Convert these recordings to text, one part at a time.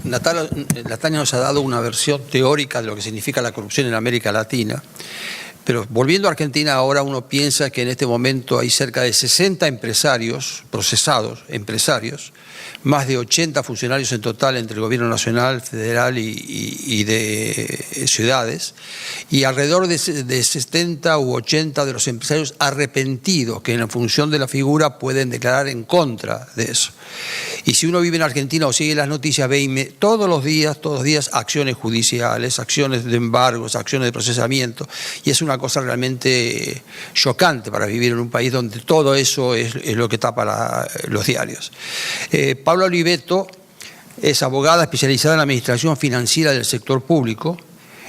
Natalia nos ha dado una versión teórica de lo que significa la corrupción en América Latina, pero volviendo a Argentina ahora uno piensa que en este momento hay cerca de 60 empresarios, procesados, empresarios, más de 80 funcionarios en total entre el gobierno nacional, federal y de ciudades, y alrededor de 70 u 80 de los empresarios arrepentidos que en función de la figura pueden declarar en contra de eso. Y si uno vive en Argentina o sigue las noticias, ve todos los días acciones judiciales, acciones de embargos, acciones de procesamiento, y es una cosa realmente chocante para vivir en un país donde todo eso es lo que tapa los diarios. Paula Oliveto es abogada especializada en la administración financiera del sector público,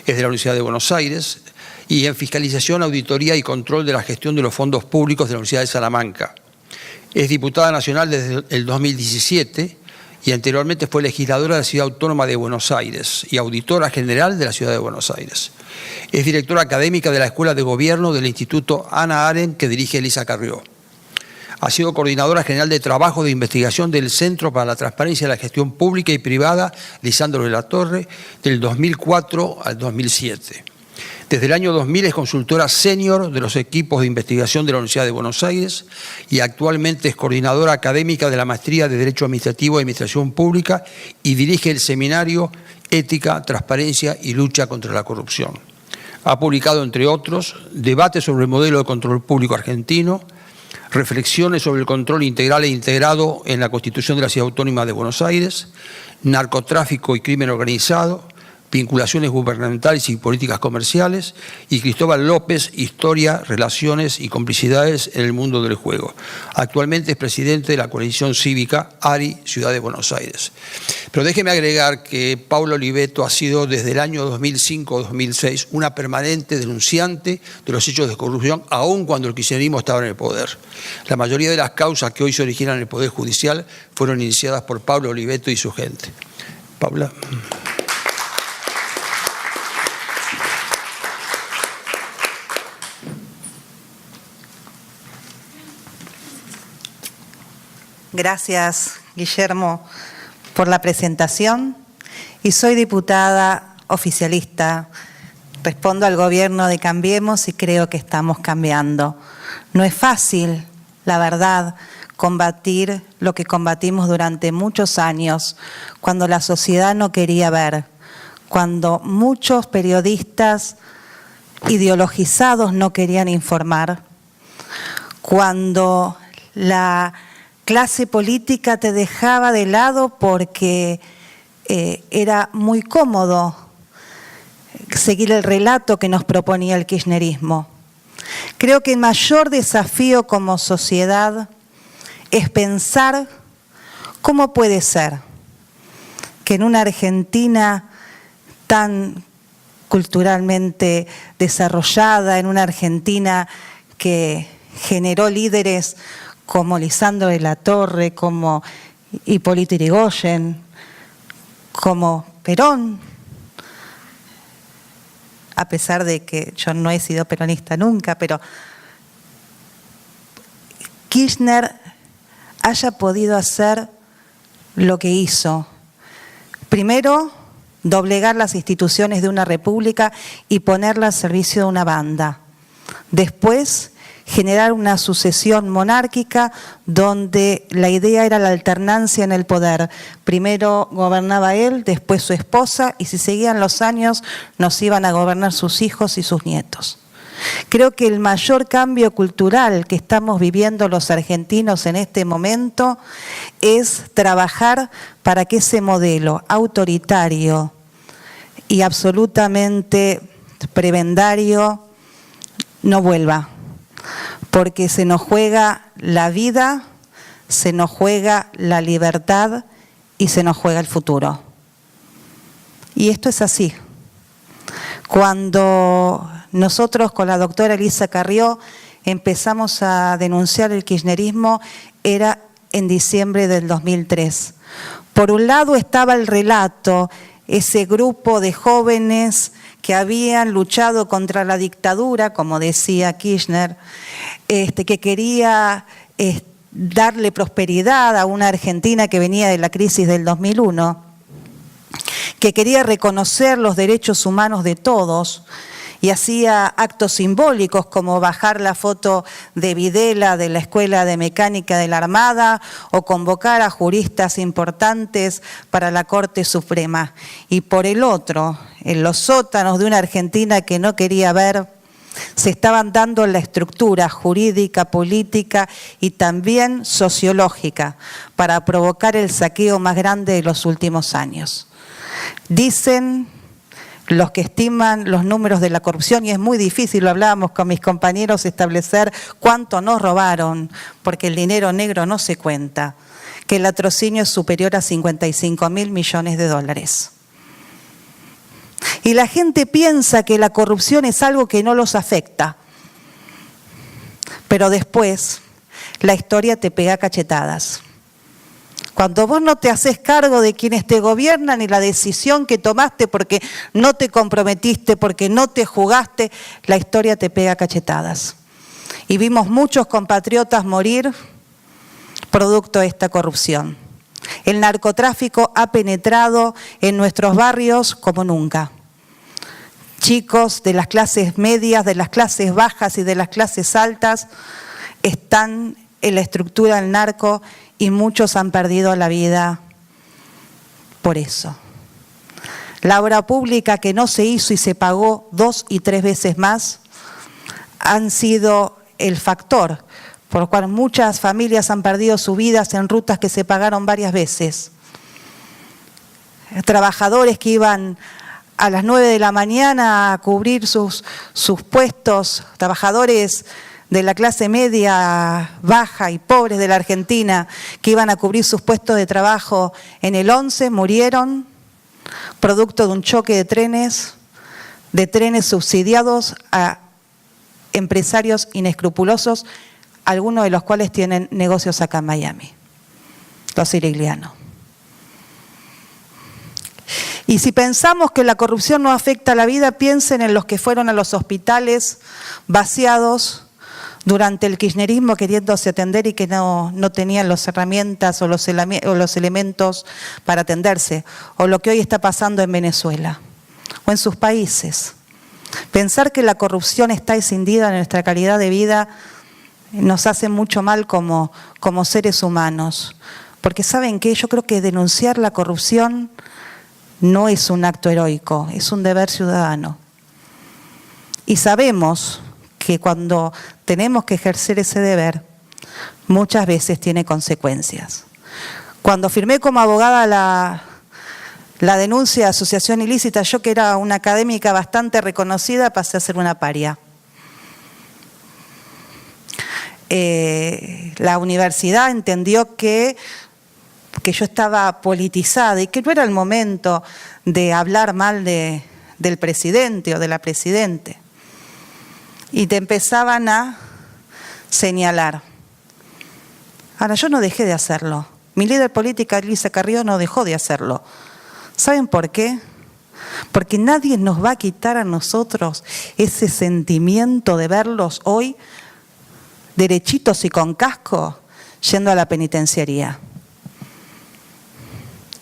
es de la Universidad de Buenos Aires, y en fiscalización, auditoría y control de la gestión de los fondos públicos de la Universidad de Salamanca. Es diputada nacional desde el 2017 y anteriormente fue legisladora de la Ciudad Autónoma de Buenos Aires y auditora general de la Ciudad de Buenos Aires. Es directora académica de la Escuela de Gobierno del Instituto Hannah Arendt que dirige Elisa Carrió. Ha sido coordinadora general de trabajo de investigación del Centro para la Transparencia de la Gestión Pública y Privada, Lisandro de la Torre, del 2004 al 2007. Desde el año 2000 es consultora senior de los equipos de investigación de la Universidad de Buenos Aires y actualmente es coordinadora académica de la Maestría de Derecho Administrativo y Administración Pública y dirige el seminario Ética, Transparencia y Lucha contra la Corrupción. Ha publicado, entre otros, debates sobre el modelo de control público argentino, reflexiones sobre el control integral e integrado en la Constitución de la Ciudad Autónoma de Buenos Aires, narcotráfico y crimen organizado, vinculaciones gubernamentales y políticas comerciales, y Cristóbal López, Historia, Relaciones y Complicidades en el Mundo del Juego. Actualmente es presidente de la coalición cívica ARI Ciudad de Buenos Aires. Pero déjeme agregar que Paula Oliveto ha sido desde el año 2005-2006 una permanente denunciante de los hechos de corrupción, aun cuando el kirchnerismo estaba en el poder. La mayoría de las causas que hoy se originan en el Poder Judicial fueron iniciadas por Paula Oliveto y su gente. Paula. Gracias, Guillermo, por la presentación. Y soy diputada oficialista. Respondo al gobierno de Cambiemos y creo que estamos cambiando. No es fácil, la verdad, combatir lo que combatimos durante muchos años, cuando la sociedad no quería ver, cuando muchos periodistas ideologizados no querían informar, cuando la clase política te dejaba de lado porque era muy cómodo seguir el relato que nos proponía el kirchnerismo. Creo que el mayor desafío como sociedad es pensar cómo puede ser que en una Argentina tan culturalmente desarrollada, en una Argentina que generó líderes como Lisandro de la Torre, como Hipólito Yrigoyen, como Perón, a pesar de que yo no he sido peronista nunca, pero Kirchner haya podido hacer lo que hizo. Primero, doblegar las instituciones de una república y ponerlas al servicio de una banda. Después, generar una sucesión monárquica donde la idea era la alternancia en el poder. Primero gobernaba él, después su esposa, y si seguían los años nos iban a gobernar sus hijos y sus nietos. Creo que el mayor cambio cultural que estamos viviendo los argentinos en este momento es trabajar para que ese modelo autoritario y absolutamente prebendario no vuelva. Porque se nos juega la vida, se nos juega la libertad y se nos juega el futuro. Y esto es así. Cuando nosotros con la doctora Elisa Carrió empezamos a denunciar el kirchnerismo, era en diciembre del 2003. Por un lado estaba el relato, ese grupo de jóvenes que habían luchado contra la dictadura, como decía Kirchner, que quería darle prosperidad a una Argentina que venía de la crisis del 2001. que quería reconocer los derechos humanos de todos y hacía actos simbólicos como bajar la foto de Videla de la Escuela de Mecánica de la Armada o convocar a juristas importantes para la Corte Suprema. Y por el otro, en los sótanos de una Argentina que no quería ver, se estaban dando la estructura jurídica, política y también sociológica para provocar el saqueo más grande de los últimos años. Dicen los que estiman los números de la corrupción, y es muy difícil, lo hablábamos con mis compañeros, establecer cuánto nos robaron, porque el dinero negro no se cuenta, que el latrocinio es superior a 55.000 millones de dólares. Y la gente piensa que la corrupción es algo que no los afecta, pero después la historia te pega cachetadas. Cuando vos no te haces cargo de quienes te gobiernan y la decisión que tomaste porque no te comprometiste, porque no te jugaste, la historia te pega cachetadas. Y vimos muchos compatriotas morir producto de esta corrupción. El narcotráfico ha penetrado en nuestros barrios como nunca. Chicos de las clases medias, de las clases bajas y de las clases altas están en la estructura del narco y muchos han perdido la vida por eso. La obra pública que no se hizo y se pagó 2 y 3 veces más han sido el factor por lo cual muchas familias han perdido sus vidas en rutas que se pagaron varias veces. Trabajadores que iban a las 9 de la mañana a cubrir sus puestos, trabajadores de la clase media, baja y pobres de la Argentina, que iban a cubrir sus puestos de trabajo en el 11, murieron producto de un choque de trenes subsidiados a empresarios inescrupulosos, algunos de los cuales tienen negocios acá en Miami, los siriglianos. Y si pensamos que la corrupción no afecta a la vida, piensen en los que fueron a los hospitales vaciados durante el kirchnerismo queriéndose atender y que no tenían las herramientas o los elementos para atenderse, o lo que hoy está pasando en Venezuela o en sus países. Pensar que la corrupción está escindida en nuestra calidad de vida nos hace mucho mal como seres humanos, porque ¿saben qué? Yo creo que denunciar la corrupción no es un acto heroico, es un deber ciudadano. Y sabemos que cuando tenemos que ejercer ese deber, muchas veces tiene consecuencias. Cuando firmé como abogada la denuncia de asociación ilícita, yo que era una académica bastante reconocida, pasé a ser una paria. La universidad entendió que yo estaba politizada y que no era el momento de hablar mal del presidente o de la presidente. Y te empezaban a señalar. Ahora, yo no dejé de hacerlo. Mi líder política, Elisa Carrió, no dejó de hacerlo. ¿Saben por qué? Porque nadie nos va a quitar a nosotros ese sentimiento de verlos hoy derechitos y con casco yendo a la penitenciaría.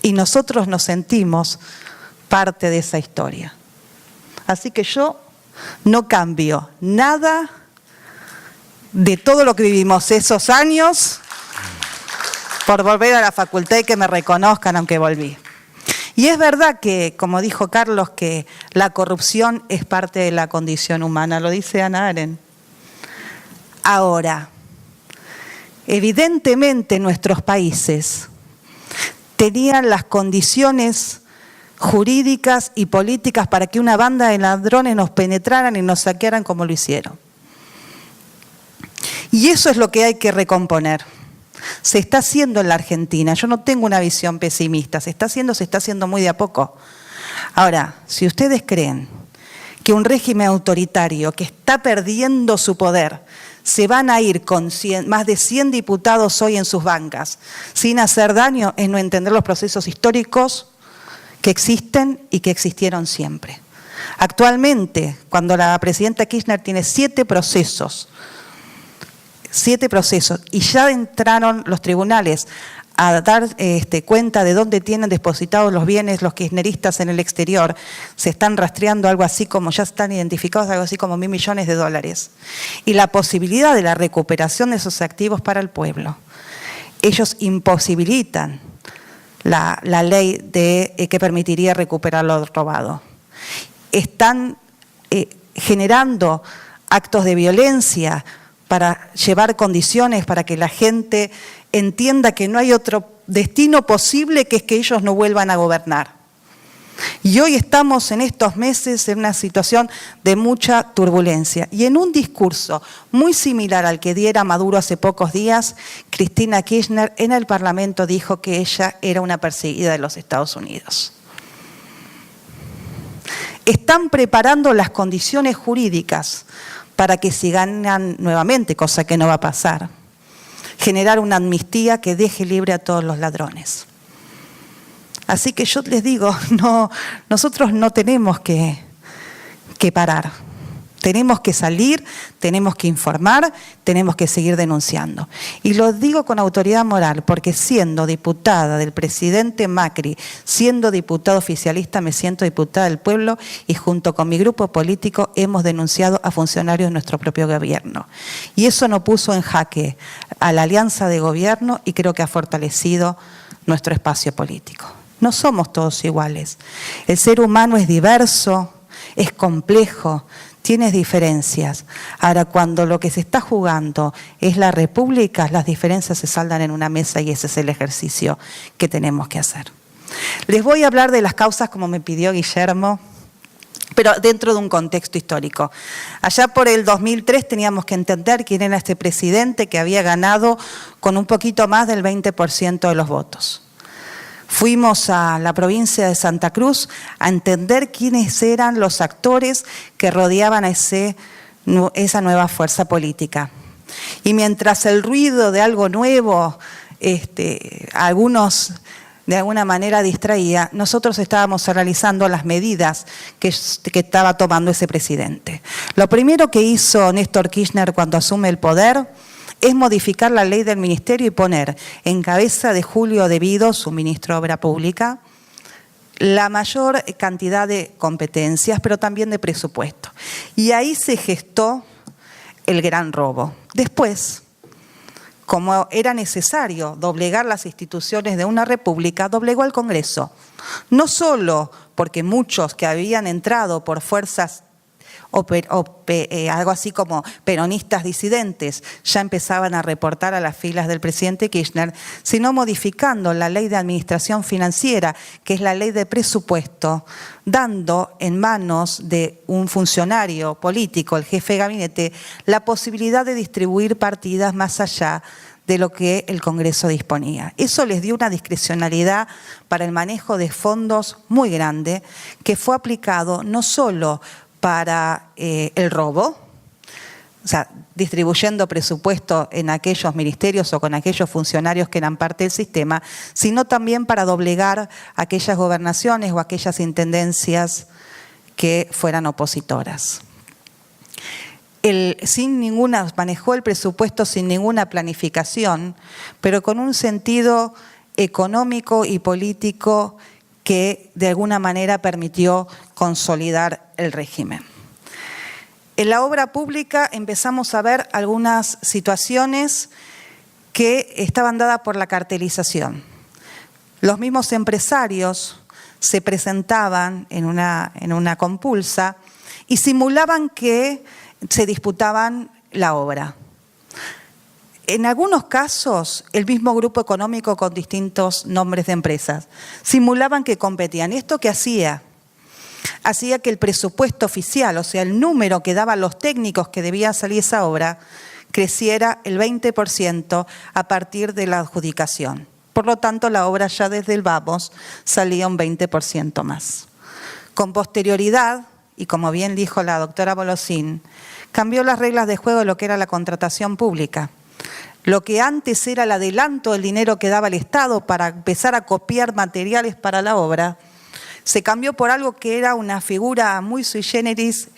Y nosotros nos sentimos parte de esa historia. Así que yo no cambio nada de todo lo que vivimos esos años por volver a la facultad y que me reconozcan aunque volví. Y es verdad que, como dijo Carlos, que la corrupción es parte de la condición humana, lo dice Hannah Arendt. Ahora, evidentemente nuestros países tenían las condiciones jurídicas y políticas para que una banda de ladrones nos penetraran y nos saquearan como lo hicieron. Y eso es lo que hay que recomponer. Se está haciendo en la Argentina. Yo no tengo una visión pesimista. Se está haciendo muy de a poco. Ahora, si ustedes creen que un régimen autoritario que está perdiendo su poder se van a ir con más de 100 diputados hoy en sus bancas sin hacer daño, es no entender los procesos históricos que existen y que existieron siempre. Actualmente, cuando la presidenta Kirchner tiene 7 procesos, y ya entraron los tribunales a dar cuenta de dónde tienen depositados los bienes los kirchneristas en el exterior. Se están rastreando algo así como, ya están identificados algo así como $1.000 millones. Y la posibilidad de la recuperación de esos activos para el pueblo. Ellos imposibilitan la ley que permitiría recuperar lo robado. Están generando actos de violencia para llevar condiciones para que la gente entienda que no hay otro destino posible que es que ellos no vuelvan a gobernar. Y hoy estamos en estos meses en una situación de mucha turbulencia. Y en un discurso muy similar al que diera Maduro hace pocos días, Cristina Kirchner en el Parlamento dijo que ella era una perseguida de los Estados Unidos. Están preparando las condiciones jurídicas para que si ganan nuevamente, cosa que no va a pasar, generar una amnistía que deje libre a todos los ladrones. Así que yo les digo, nosotros no tenemos que parar. Tenemos que salir, tenemos que informar, tenemos que seguir denunciando. Y lo digo con autoridad moral, porque siendo diputada del presidente Macri, siendo diputada oficialista, me siento diputada del pueblo y junto con mi grupo político hemos denunciado a funcionarios de nuestro propio gobierno. Y eso no puso en jaque a la alianza de gobierno y creo que ha fortalecido nuestro espacio político. No somos todos iguales. El ser humano es diverso, es complejo, tiene diferencias. Ahora, cuando lo que se está jugando es la república, las diferencias se saldan en una mesa y ese es el ejercicio que tenemos que hacer. Les voy a hablar de las causas como me pidió Guillermo, pero dentro de un contexto histórico. Allá por el 2003 teníamos que entender quién era este presidente que había ganado con un poquito más del 20% de los votos. Fuimos a la provincia de Santa Cruz a entender quiénes eran los actores que rodeaban a esa nueva fuerza política. Y mientras el ruido de algo nuevo, algunos de alguna manera distraía, nosotros estábamos analizando las medidas que estaba tomando ese presidente. Lo primero que hizo Néstor Kirchner cuando asume el poder es modificar la ley del ministerio y poner en cabeza de Julio De Vido, su ministro de Obra Pública, la mayor cantidad de competencias, pero también de presupuesto. Y ahí se gestó el gran robo. Después, como era necesario doblegar las instituciones de una república, doblegó al Congreso. No solo porque muchos que habían entrado por fuerzas algo así como peronistas disidentes ya empezaban a reportar a las filas del presidente Kirchner, sino modificando la ley de administración financiera, que es la ley de presupuesto, dando en manos de un funcionario político, el jefe de gabinete, la posibilidad de distribuir partidas más allá de lo que el Congreso disponía. Eso les dio una discrecionalidad para el manejo de fondos muy grande, que fue aplicado no solo para el robo, o sea, distribuyendo presupuesto en aquellos ministerios o con aquellos funcionarios que eran parte del sistema, sino también para doblegar aquellas gobernaciones o aquellas intendencias que fueran opositoras. Manejó el presupuesto sin ninguna planificación, pero con un sentido económico y político que de alguna manera permitió consolidar el régimen. En la obra pública empezamos a ver algunas situaciones que estaban dadas por la cartelización. Los mismos empresarios se presentaban en una compulsa y simulaban que se disputaban la obra. En algunos casos, el mismo grupo económico con distintos nombres de empresas simulaban que competían. ¿Esto qué hacía? Hacía que el presupuesto oficial, o sea, el número que daban los técnicos que debía salir esa obra, creciera el 20% a partir de la adjudicación. Por lo tanto, la obra ya desde el vamos salía un 20% más. Con posterioridad, y como bien dijo la doctora Bolosín, cambió las reglas de juego de lo que era la contratación pública. Lo que antes era el adelanto del dinero que daba el Estado para empezar a copiar materiales para la obra, se cambió por algo que era una figura muy sui generis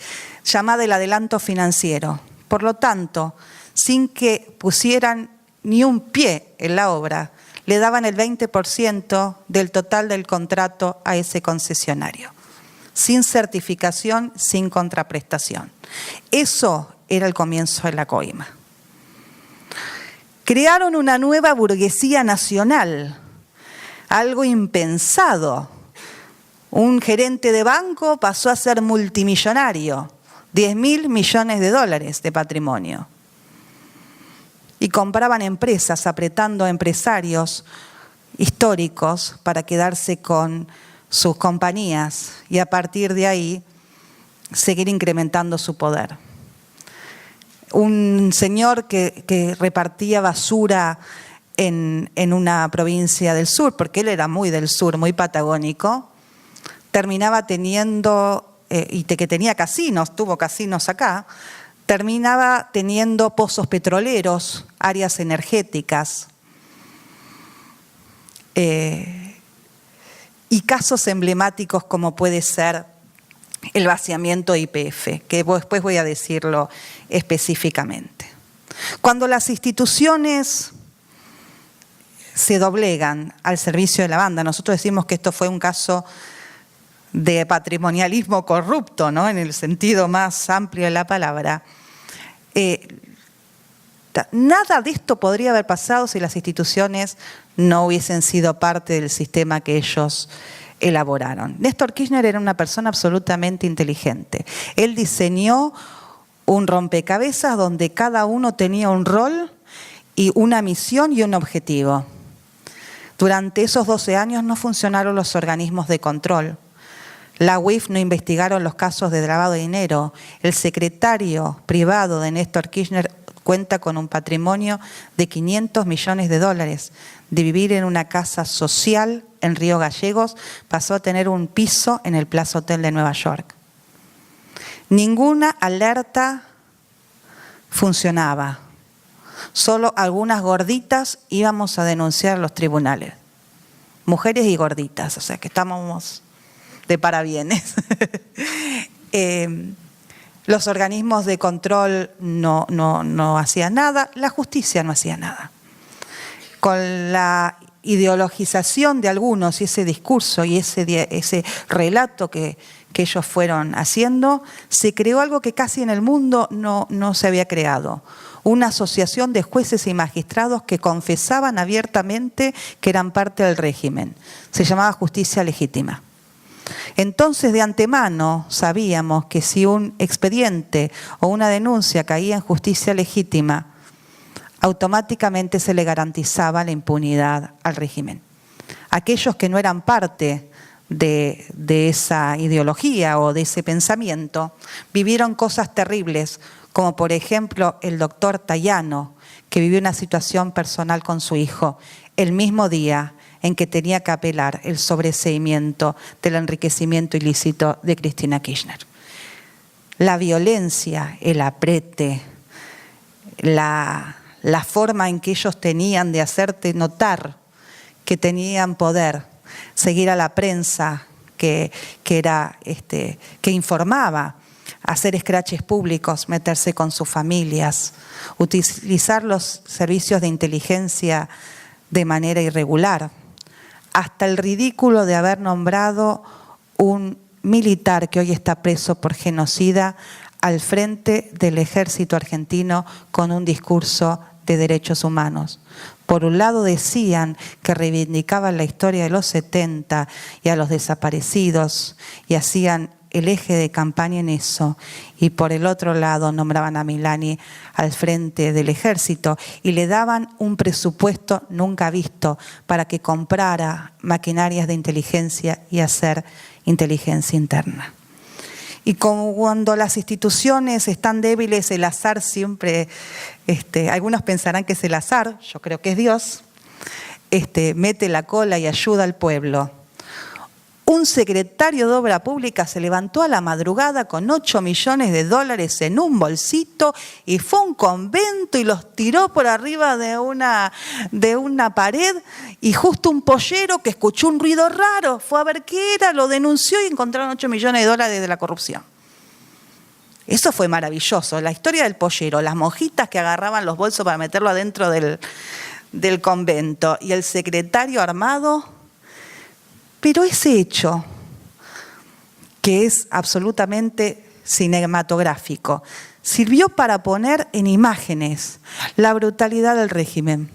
llamada el adelanto financiero. Por lo tanto, sin que pusieran ni un pie en la obra, le daban el 20% del total del contrato a ese concesionario, sin certificación, sin contraprestación. Eso era el comienzo de la coima. Crearon una nueva burguesía nacional, algo impensado. Un gerente de banco pasó a ser multimillonario, 10.000 millones de dólares de patrimonio. Y compraban empresas, apretando a empresarios históricos para quedarse con sus compañías y a partir de ahí seguir incrementando su poder. Un señor que repartía basura en una provincia del sur, porque él era muy del sur, muy patagónico, terminaba teniendo, que tenía casinos, tuvo casinos acá, terminaba teniendo pozos petroleros, áreas energéticas, y casos emblemáticos como puede ser el vaciamiento de YPF, que después voy a decirlo específicamente. Cuando las instituciones se doblegan al servicio de la banda, nosotros decimos que esto fue un caso de patrimonialismo corrupto, ¿no? En el sentido más amplio de la palabra. Nada de esto podría haber pasado si las instituciones no hubiesen sido parte del sistema que ellos elaboraron. Néstor Kirchner era una persona absolutamente inteligente. Él diseñó un rompecabezas donde cada uno tenía un rol y una misión y un objetivo. Durante esos 12 años no funcionaron los organismos de control. La UIF no investigaron los casos de lavado de dinero. El secretario privado de Néstor Kirchner cuenta con un patrimonio de 500 millones de dólares. De vivir en una casa social en Río Gallegos, pasó a tener un piso en el Plaza Hotel de Nueva York. Ninguna alerta funcionaba. Solo algunas gorditas íbamos a denunciar a los tribunales. Mujeres y gorditas, o sea que estábamos de parabienes. Los organismos de control no hacían nada, la justicia no hacía nada. Con la ideologización de algunos y ese discurso y ese relato que ellos fueron haciendo, se creó algo que casi en el mundo no se había creado. Una asociación de jueces y magistrados que confesaban abiertamente que eran parte del régimen. Se llamaba justicia legítima. Entonces, de antemano sabíamos que si un expediente o una denuncia caía en justicia legítima, automáticamente se le garantizaba la impunidad al régimen. Aquellos que no eran parte de esa ideología o de ese pensamiento vivieron cosas terribles, como por ejemplo el doctor Tayano, que vivió una situación personal con su hijo el mismo día en que tenía que apelar el sobreseimiento del enriquecimiento ilícito de Cristina Kirchner. La violencia, el aprete, la forma en que ellos tenían de hacerte notar que tenían poder, seguir a la prensa que informaba, hacer escraches públicos, meterse con sus familias, utilizar los servicios de inteligencia de manera irregular, hasta el ridículo de haber nombrado un militar que hoy está preso por genocida al frente del ejército argentino con un discurso de derechos humanos. Por un lado decían que reivindicaban la historia de los 70 y a los desaparecidos y hacían el eje de campaña en eso, y por el otro lado nombraban a Milani al frente del ejército y le daban un presupuesto nunca visto para que comprara maquinarias de inteligencia y hacer inteligencia interna. Y como cuando las instituciones están débiles, el azar siempre, algunos pensarán que es el azar, yo creo que es Dios, mete la cola y ayuda al pueblo. Un secretario de Obra Pública se levantó a la madrugada con 8 millones de dólares en un bolsito y fue a un convento y los tiró por arriba de una pared, y justo un pollero que escuchó un ruido raro fue a ver qué era, lo denunció y encontraron 8 millones de dólares de la corrupción. Eso fue maravilloso, la historia del pollero, las monjitas que agarraban los bolsos para meterlo adentro del convento y el secretario armado, pero ese hecho, que es absolutamente cinematográfico, sirvió para poner en imágenes la brutalidad del régimen.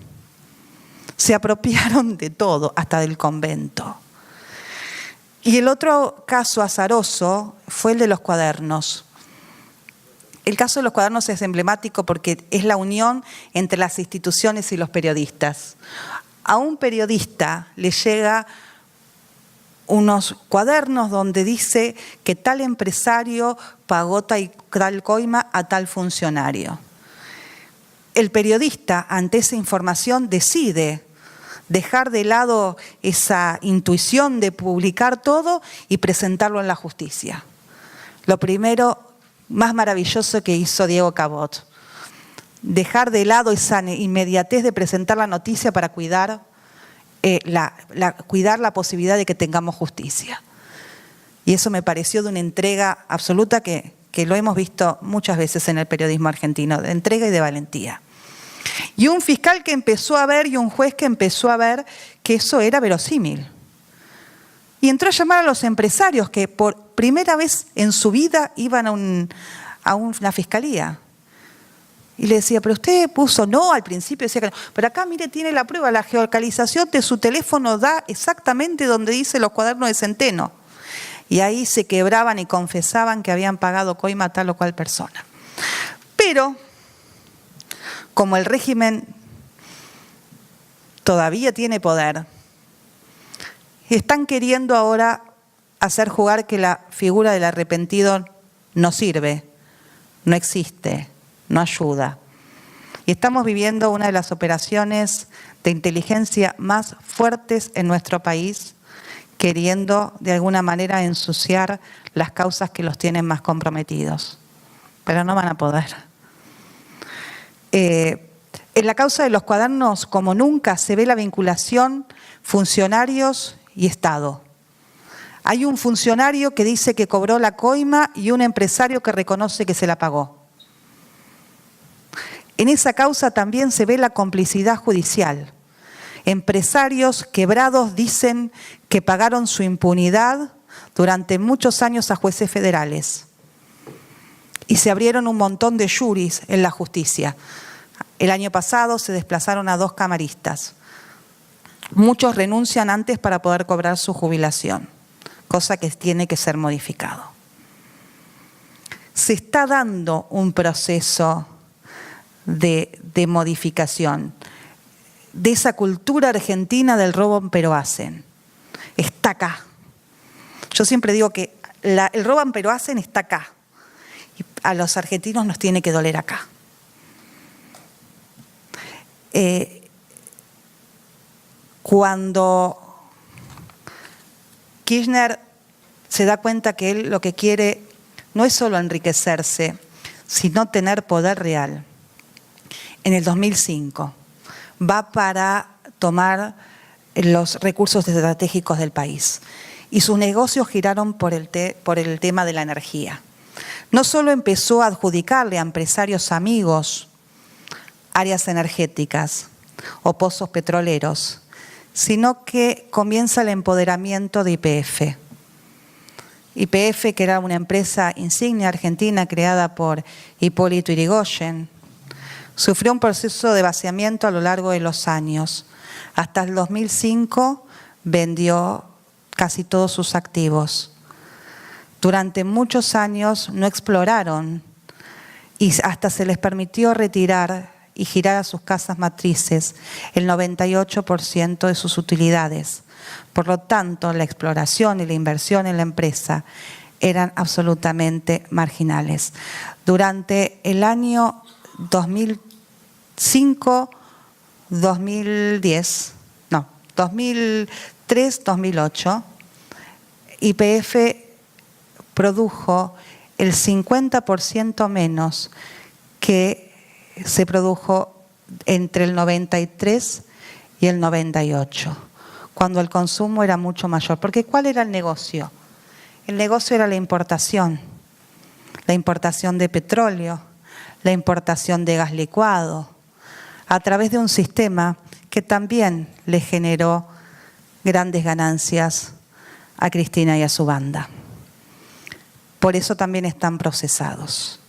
Se apropiaron de todo, hasta del convento. Y el otro caso azaroso fue el de los cuadernos. El caso de los cuadernos es emblemático porque es la unión entre las instituciones y los periodistas. A un periodista le llega unos cuadernos donde dice que tal empresario pagó tal coima a tal funcionario. El periodista, ante esa información, decide dejar de lado esa intuición de publicar todo y presentarlo en la justicia. Lo primero más maravilloso que hizo Diego Cabot, dejar de lado esa inmediatez de presentar la noticia para cuidar la posibilidad de que tengamos justicia. Y eso me pareció de una entrega absoluta que lo hemos visto muchas veces en el periodismo argentino, de entrega y de valentía. Y un fiscal que empezó a ver y un juez que empezó a ver que eso era verosímil. Y entró a llamar a los empresarios que por primera vez en su vida iban a una fiscalía. Y le decía, pero usted puso no al principio, decía que no. Pero acá, mire, tiene la prueba, la geolocalización de su teléfono da exactamente donde dice los cuadernos de Centeno. Y ahí se quebraban y confesaban que habían pagado coima a tal o cual persona. Pero, como el régimen todavía tiene poder, están queriendo ahora hacer jugar que la figura del arrepentido no sirve, no existe, no ayuda. Y estamos viviendo una de las operaciones de inteligencia más fuertes en nuestro país, queriendo de alguna manera ensuciar las causas que los tienen más comprometidos. Pero no van a poder. En la causa de los cuadernos, como nunca, se ve la vinculación funcionarios y Estado. Hay un funcionario que dice que cobró la coima y un empresario que reconoce que se la pagó. En esa causa también se ve la complicidad judicial. Empresarios quebrados dicen que pagaron su impunidad durante muchos años a jueces federales. Y se abrieron un montón de juris en la justicia. El año pasado se desplazaron a 2 camaristas. Muchos renuncian antes para poder cobrar su jubilación, cosa que tiene que ser modificado. Se está dando un proceso de modificación de esa cultura argentina del roban pero hacen. Está acá. Yo siempre digo que el roban pero hacen está acá. Y a los argentinos nos tiene que doler acá. Cuando Kirchner se da cuenta que él lo que quiere no es solo enriquecerse, sino tener poder real. En el 2005 va para tomar los recursos estratégicos del país y sus negocios giraron por el tema de la energía. No solo empezó a adjudicarle a empresarios amigos áreas energéticas o pozos petroleros, sino que comienza el empoderamiento de YPF. YPF, que era una empresa insignia argentina creada por Hipólito Yrigoyen, sufrió un proceso de vaciamiento a lo largo de los años. Hasta el 2005 vendió casi todos sus activos. Durante muchos años no exploraron y hasta se les permitió retirar y girar a sus casas matrices el 98% de sus utilidades. Por lo tanto, la exploración y la inversión en la empresa eran absolutamente marginales. Durante el año 2003-2008, YPF produjo el 50% menos que se produjo entre el 93 y el 98, cuando el consumo era mucho mayor. Porque ¿cuál era el negocio? El negocio era la importación de petróleo, la importación de gas licuado, a través de un sistema que también le generó grandes ganancias a Cristina y a su banda. Por eso también están procesados.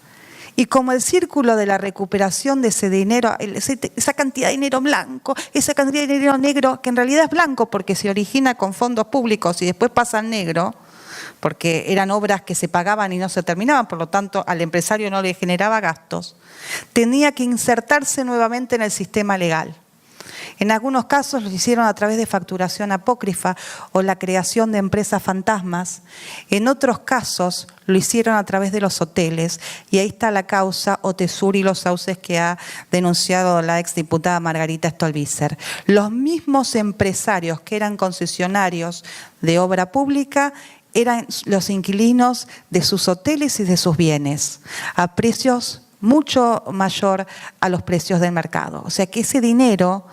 Y como el círculo de la recuperación de ese dinero, esa cantidad de dinero blanco, esa cantidad de dinero negro, que en realidad es blanco porque se origina con fondos públicos y después pasa al negro, porque eran obras que se pagaban y no se terminaban, por lo tanto al empresario no le generaba gastos, tenía que insertarse nuevamente en el sistema legal. En algunos casos lo hicieron a través de facturación apócrifa o la creación de empresas fantasmas. En otros casos lo hicieron a través de los hoteles. Y ahí está la causa Otesur y los sauces que ha denunciado la exdiputada Margarita Stolbizer. Los mismos empresarios que eran concesionarios de obra pública eran los inquilinos de sus hoteles y de sus bienes, a precios mucho mayor a los precios del mercado. O sea que ese dinero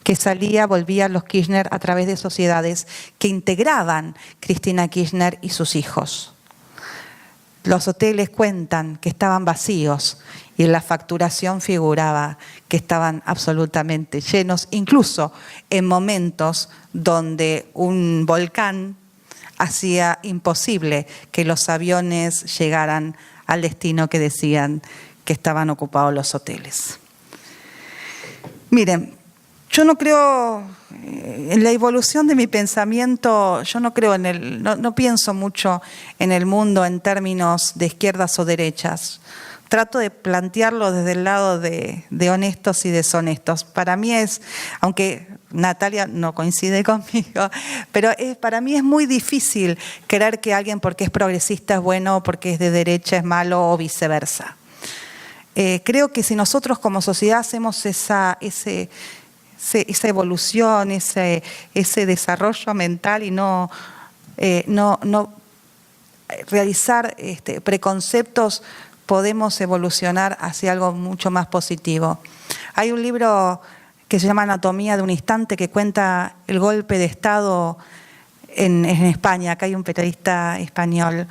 que salía, volvía a los Kirchner a través de sociedades que integraban Cristina Kirchner y sus hijos. Los hoteles cuentan que estaban vacíos y en la facturación figuraba que estaban absolutamente llenos, incluso en momentos donde un volcán hacía imposible que los aviones llegaran al destino que decían que estaban ocupados los hoteles. Miren, yo no creo en la evolución de mi pensamiento, yo no creo no pienso mucho en el mundo en términos de izquierdas o derechas. Trato de plantearlo desde el lado de honestos y deshonestos. Para mí aunque Natalia no coincide conmigo, pero para mí es muy difícil creer que alguien porque es progresista es bueno o porque es de derecha es malo o viceversa. Creo que si nosotros como sociedad hacemos esa evolución, ese desarrollo mental y no realizar preconceptos, podemos evolucionar hacia algo mucho más positivo. Hay un libro que se llama Anatomía de un instante que cuenta el golpe de Estado en España. Acá hay un periodista español.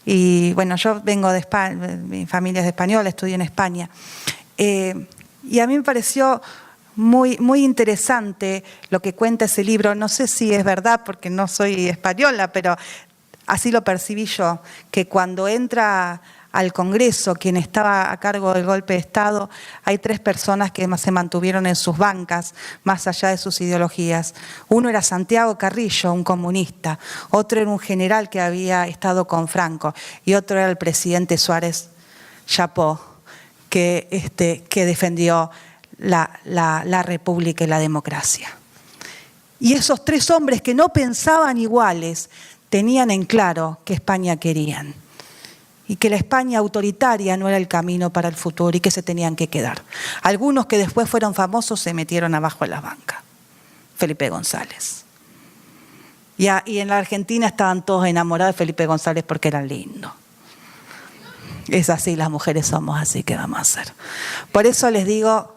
Y bueno, yo vengo de España, mi familia es española, estudié en España. Y a mí me pareció muy interesante lo que cuenta ese libro. No sé si es verdad porque no soy española, pero así lo percibí yo, que cuando entra al Congreso, quien estaba a cargo del golpe de Estado, hay 3 personas que se mantuvieron en sus bancas, más allá de sus ideologías. Uno era Santiago Carrillo, un comunista, otro era un general que había estado con Franco, y otro era el presidente Suárez Chapó, que defendió la República y la democracia. Y esos 3 hombres que no pensaban iguales tenían en claro que España querían y que la España autoritaria no era el camino para el futuro y que se tenían que quedar. Algunos que después fueron famosos se metieron abajo de la banca. Felipe González. Y en la Argentina estaban todos enamorados de Felipe González porque era lindo. Es así, las mujeres somos así, ¿qué vamos a hacer? Por eso les digo,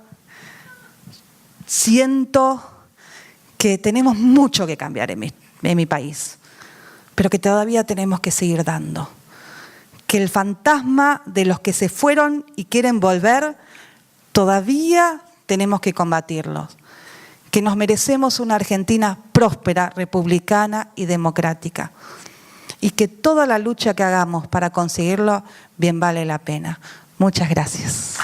siento que tenemos mucho que cambiar en mi país, pero que todavía tenemos que seguir dando. Que el fantasma de los que se fueron y quieren volver, todavía tenemos que combatirlos. Que nos merecemos una Argentina próspera, republicana y democrática. Y que toda la lucha que hagamos para conseguirlo bien vale la pena. Muchas gracias.